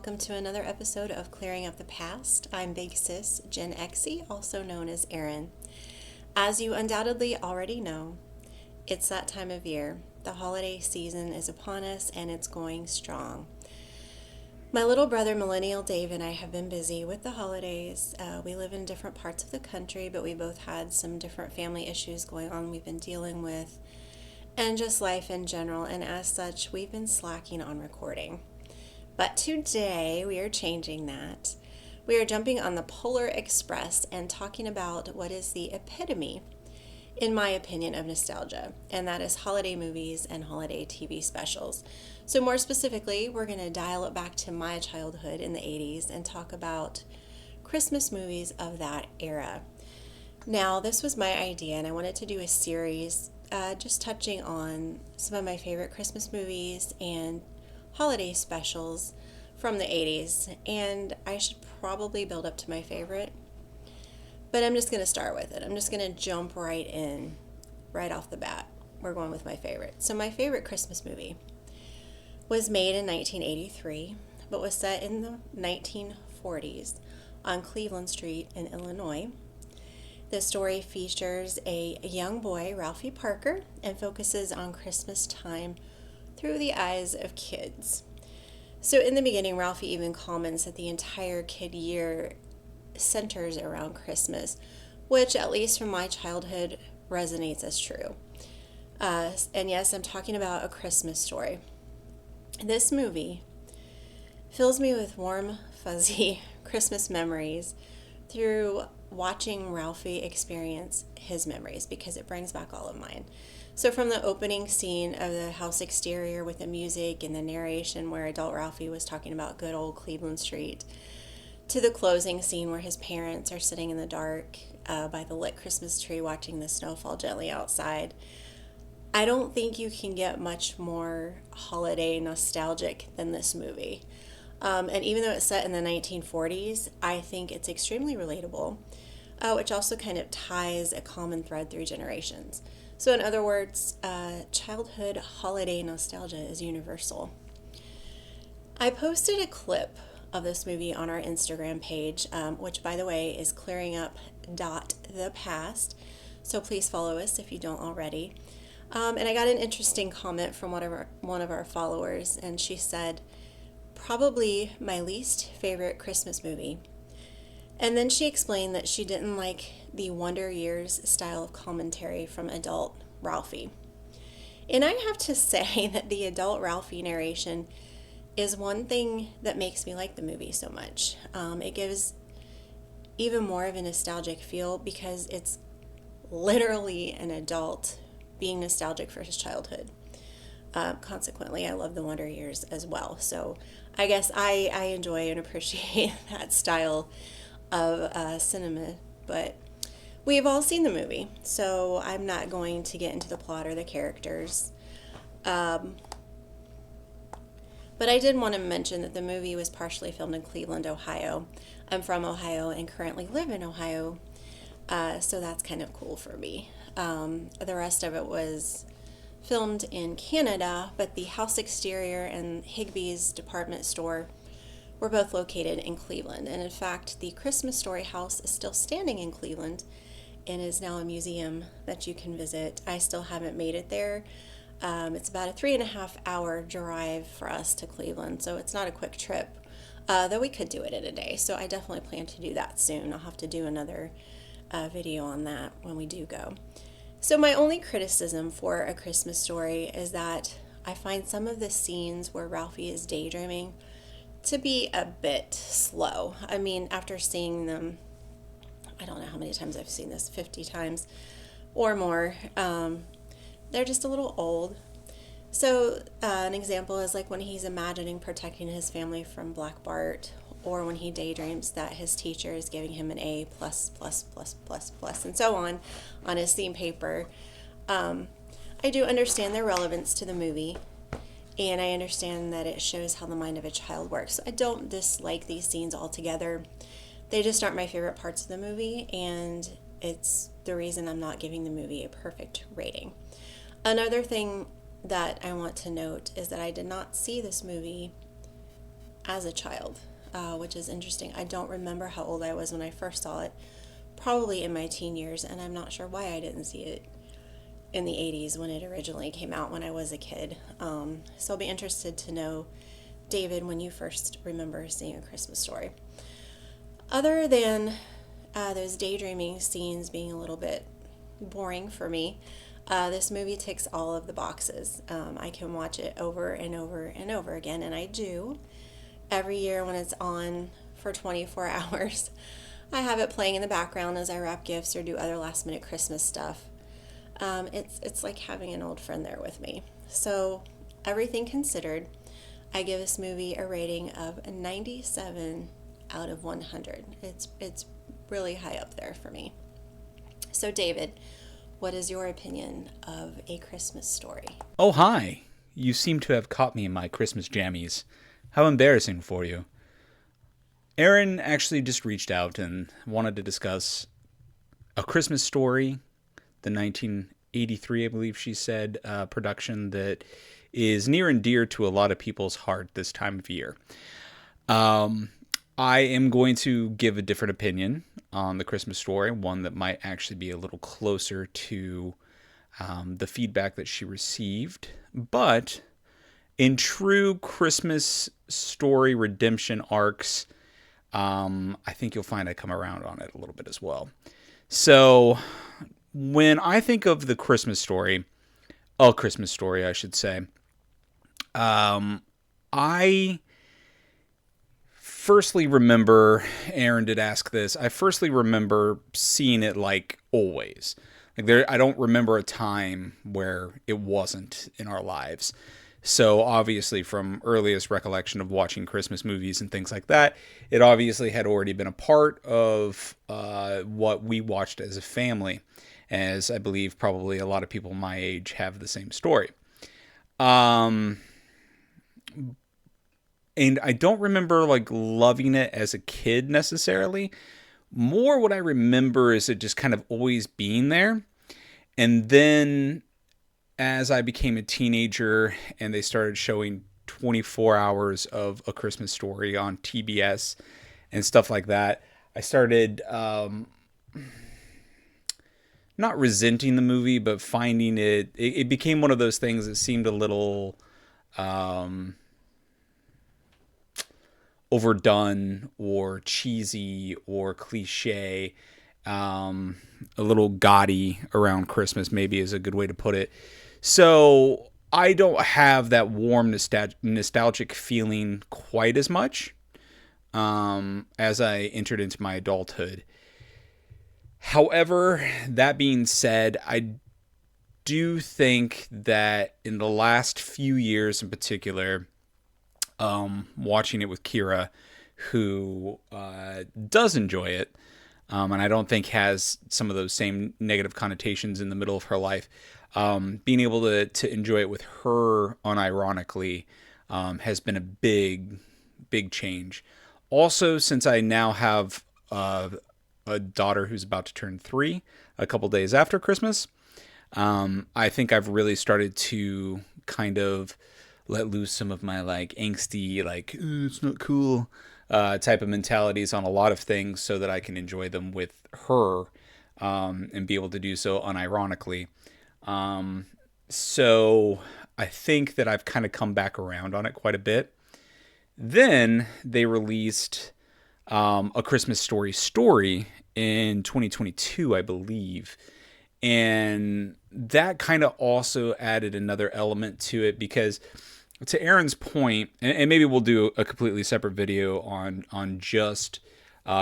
welcome to another episode of Clearing Up the Past. I'm Big Sis Gen Xie, also known as Erin. As you undoubtedly already know, it's that time of year. The holiday season is upon us and it's going strong. My little brother, Millennial Dave, and I have been busy with the holidays. We live in different parts of the country, but we both had some different family issues going on we've been dealing with, and just life in general, and as such, we've been slacking on recording. But today, we are changing that. We are jumping on the Polar Express and talking about what is the epitome, in my opinion, of nostalgia, and that is holiday movies and holiday TV specials. So more specifically, we're going to dial it back to my childhood in the 80s and talk about Christmas movies of that era. Now, this was my idea, and I wanted to do a series just touching on some of my favorite Christmas movies and holiday specials from the 80s, and I should probably build up to my favorite, but I'm just going to start with it. I'm just going to jump right in, right off the bat. We're going with my favorite. So my favorite Christmas movie was made in 1983, but was set in the 1940s on Cleveland Street in Illinois. The story features a young boy, Ralphie Parker, and focuses on Christmas time through the eyes of kids. So in the beginning, Ralphie even comments that the entire kid year centers around Christmas, which, at least from my childhood, resonates as true. And yes, I'm talking about A Christmas Story. This movie fills me with warm, fuzzy Christmas memories through watching Ralphie experience his memories, because it brings back all of mine. So from the opening scene of the house exterior with the music and the narration where adult Ralphie was talking about good old Cleveland Street, to the closing scene where his parents are sitting in the dark by the lit Christmas tree watching the snow fall gently outside, I don't think you can get much more holiday nostalgic than this movie. And even though it's set in the 1940s, I think it's extremely relatable, which also kind of ties a common thread through generations. So in other words, childhood holiday nostalgia is universal. I posted a clip of this movie on our Instagram page, which, by the way, is clearingup.thepast. So please follow us if you don't already. And I got an interesting comment from one of our followers, and she said, probably my least favorite Christmas movie. And then she explained that she didn't like the Wonder Years style of commentary from adult Ralphie. And I have to say that the adult Ralphie narration is one thing that makes me like the movie so much. It gives even more of a nostalgic feel because it's literally an adult being nostalgic for his childhood. Consequently, I love the Wonder Years as well. So I guess I enjoy and appreciate that style of cinema, but we've all seen the movie, so I'm not going to get into the plot or the characters. But I did want to mention that the movie was partially filmed in Cleveland, Ohio. I'm from Ohio and currently live in Ohio, so that's kind of cool for me. The rest of it was filmed in Canada, but the house exterior and Higbee's department store were both located in Cleveland. And in fact, the Christmas Story house is still standing in Cleveland and is now a museum that you can visit. I still haven't made it there. It's about a 3.5-hour drive for us to Cleveland, so it's not a quick trip, though we could do it in a day. So I definitely plan to do that soon. I'll have to do another video on that when we do go. So my only criticism for A Christmas Story is that I find some of the scenes where Ralphie is daydreaming to be a bit slow. I mean, after seeing them, I don't know how many times I've seen this, 50 times or more, they're just a little old. So an example is like when he's imagining protecting his family from Black Bart, or when he daydreams that his teacher is giving him an A+++++, and so on his theme paper. I do understand their relevance to the movie, and I understand that it shows how the mind of a child works. So I don't dislike these scenes altogether. They just aren't my favorite parts of the movie, and it's the reason I'm not giving the movie a perfect rating. Another thing that I want to note is that I did not see this movie as a child, which is interesting. I don't remember how old I was when I first saw it, probably in my teen years, and I'm not sure why I didn't see it in the 80s when it originally came out when I was a kid. So I'll be interested to know, David, when you first remember seeing A Christmas Story. Other than those daydreaming scenes being a little bit boring for me, this movie ticks all of the boxes. I can watch it over and over and over again, and I do. Every year when it's on for 24 hours, I have it playing in the background as I wrap gifts or do other last minute Christmas stuff. It's like having an old friend there with me. So, everything considered, I give this movie a rating of 97 out of 100. It's really high up there for me. So, David, what is your opinion of A Christmas Story? Oh, hi. You seem to have caught me in my Christmas jammies. How embarrassing for you. Erin actually just reached out and wanted to discuss A Christmas Story, the 1983, I believe she said, production that is near and dear to a lot of people's heart this time of year. I am going to give a different opinion on The Christmas Story, one that might actually be a little closer to the feedback that she received. But in true Christmas Story redemption arcs, I think you'll find I come around on it a little bit as well. So when I think of The Christmas Story, A Christmas Story, I should say, I firstly remember, Aaron did ask this, I firstly remember seeing it like always. I don't remember a time where it wasn't in our lives. So obviously from earliest recollection of watching Christmas movies and things like that, it obviously had already been a part of what we watched as a family, as I believe probably a lot of people my age have the same story. And I don't remember like loving it as a kid necessarily. More what I remember is it just kind of always being there. And then as I became a teenager and they started showing 24 hours of A Christmas Story on TBS and stuff like that, I started not resenting the movie, but finding it became one of those things that seemed a little overdone or cheesy or cliche, a little gaudy around Christmas maybe is a good way to put it. So I don't have that warm nostalgic feeling quite as much as I entered into my adulthood. However, that being said, I do think that in the last few years in particular, watching it with Kira, who does enjoy it, and I don't think has some of those same negative connotations in the middle of her life, being able to enjoy it with her unironically has been a big change. Also, since I now have a daughter who's about to turn 3 a couple days after Christmas, I think I've really started to kind of let loose some of my like angsty, like it's not cool type of mentalities on a lot of things so that I can enjoy them with her and be able to do so unironically. So I think that I've kind of come back around on it quite a bit. Then they released A Christmas Story in 2022, I believe. And that kind of also added another element to it because, to Aaron's point, and maybe we'll do a completely separate video on just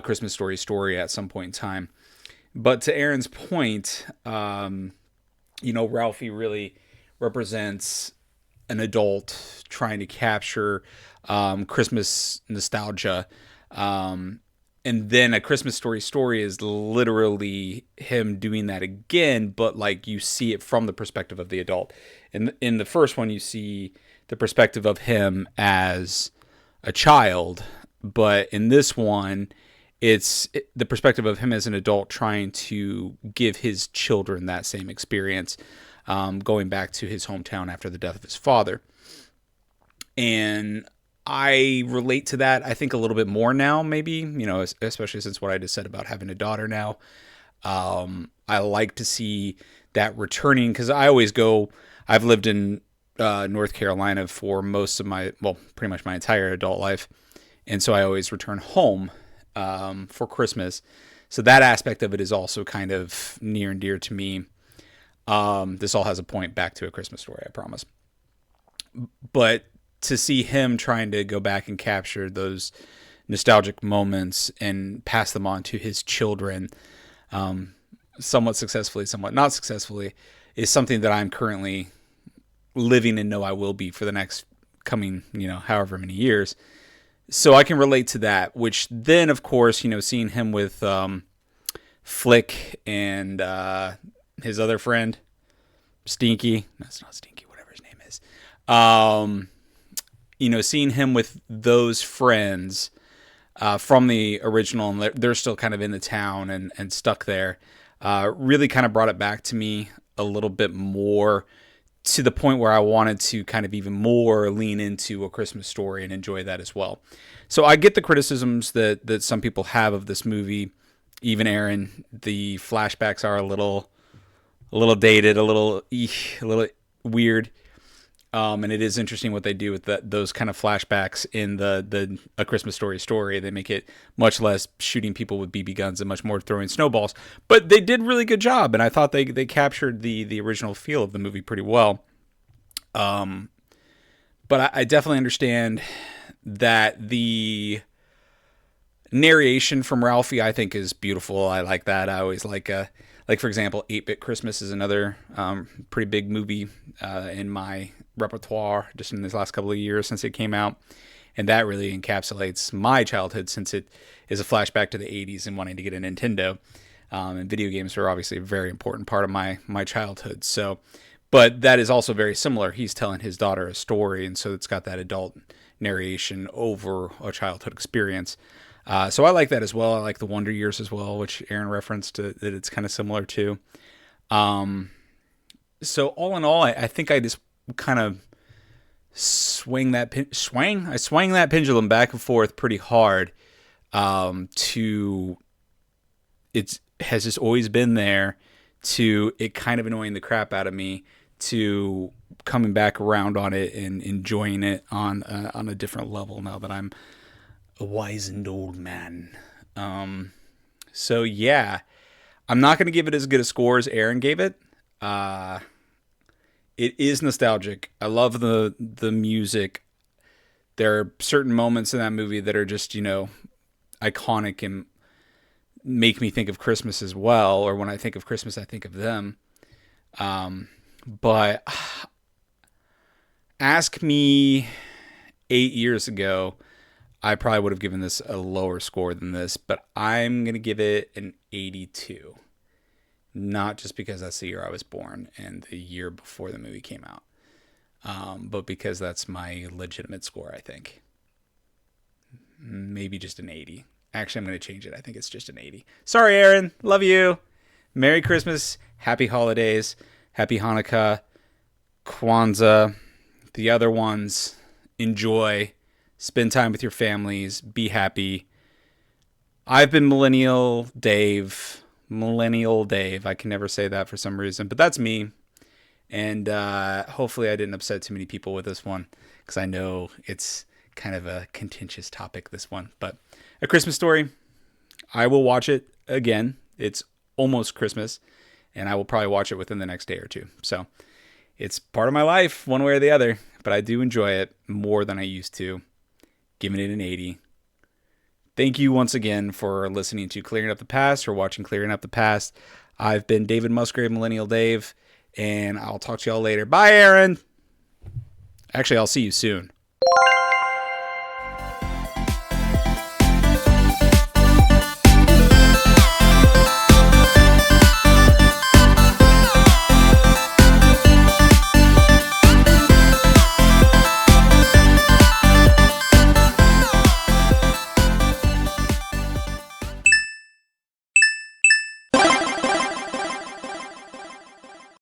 Christmas Story at some point in time. But to Aaron's point, Ralphie really represents an adult trying to capture Christmas nostalgia. And then A Christmas Story is literally him doing that again, but like you see it from the perspective of the adult. In the first one, you see the perspective of him as a child, but in this one, it's the perspective of him as an adult trying to give his children that same experience, going back to his hometown after the death of his father. And I relate to that, I think, a little bit more now, maybe, especially since what I just said about having a daughter now. I like to see that returning because I've lived in North Carolina for most of pretty much my entire adult life. And so I always return home for Christmas. So that aspect of it is also kind of near and dear to me. This all has a point back to A Christmas Story, I promise. But to see him trying to go back and capture those nostalgic moments and pass them on to his children, somewhat successfully, somewhat not successfully, is something that I'm currently living and know I will be for the next coming, however many years. So I can relate to that, which then, of course, seeing him with Flick and his other friend, Stinky. That's not Stinky, whatever his name is. Seeing him with those friends from the original, and they're still kind of in the town and stuck there, really kind of brought it back to me a little bit more, to the point where I wanted to kind of even more lean into A Christmas Story and enjoy that as well. So I get the criticisms that some people have of this movie. Even Erin, the flashbacks are a little dated, a little weird. And it is interesting what they do with those kind of flashbacks in the A Christmas Story. They make it much less shooting people with BB guns and much more throwing snowballs. But they did a really good job, and I thought they captured the original feel of the movie pretty well. But I definitely understand that the narration from Ralphie, I think, is beautiful. I like that. I always like for example, 8-Bit Christmas is another pretty big movie in my repertoire just in these last couple of years since it came out. And that really encapsulates my childhood, since it is a flashback to the 80s and wanting to get a Nintendo. And video games are obviously a very important part of my childhood. So, but that is also very similar. He's telling his daughter a story, and so it's got that adult narration over a childhood experience. So I like that as well. I like the Wonder Years as well, which Erin referenced that it's kind of similar to. So all in all, I think I just kind of swang that pendulum back and forth pretty hard. To it has just always been there, to it kind of annoying the crap out of me, to coming back around on it and enjoying it on a different level now that I'm a wizened old man. So yeah, I'm not going to give it as good a score as Erin gave it. It is nostalgic. I love the music. There are certain moments in that movie that are just, iconic and make me think of Christmas as well. Or when I think of Christmas, I think of them. But ask me 8 years ago, I probably would have given this a lower score than this, but I'm going to give it an 82. Not just because that's the year I was born and the year before the movie came out, but because that's my legitimate score, I think. Maybe just an 80. Actually, I'm going to change it. I think it's just an 80. Sorry, Erin. Love you. Merry Christmas. Happy holidays. Happy Hanukkah. Kwanzaa. The other ones. Enjoy. Spend time with your families. Be happy. I've been Millennial Dave. I can never say that for some reason, but that's me. And hopefully I didn't upset too many people with this one, because I know it's kind of a contentious topic, this one. But A Christmas Story, I will watch it again. It's almost Christmas, and I will probably watch it within the next day or two. So it's part of my life one way or the other, but I do enjoy it more than I used to. Giving it an 80. Thank you once again for listening to Clearing Up the Past, or watching Clearing Up the Past. I've been David Musgrave, Millennial Dave, and I'll talk to y'all later. Bye, Erin. Actually, I'll see you soon.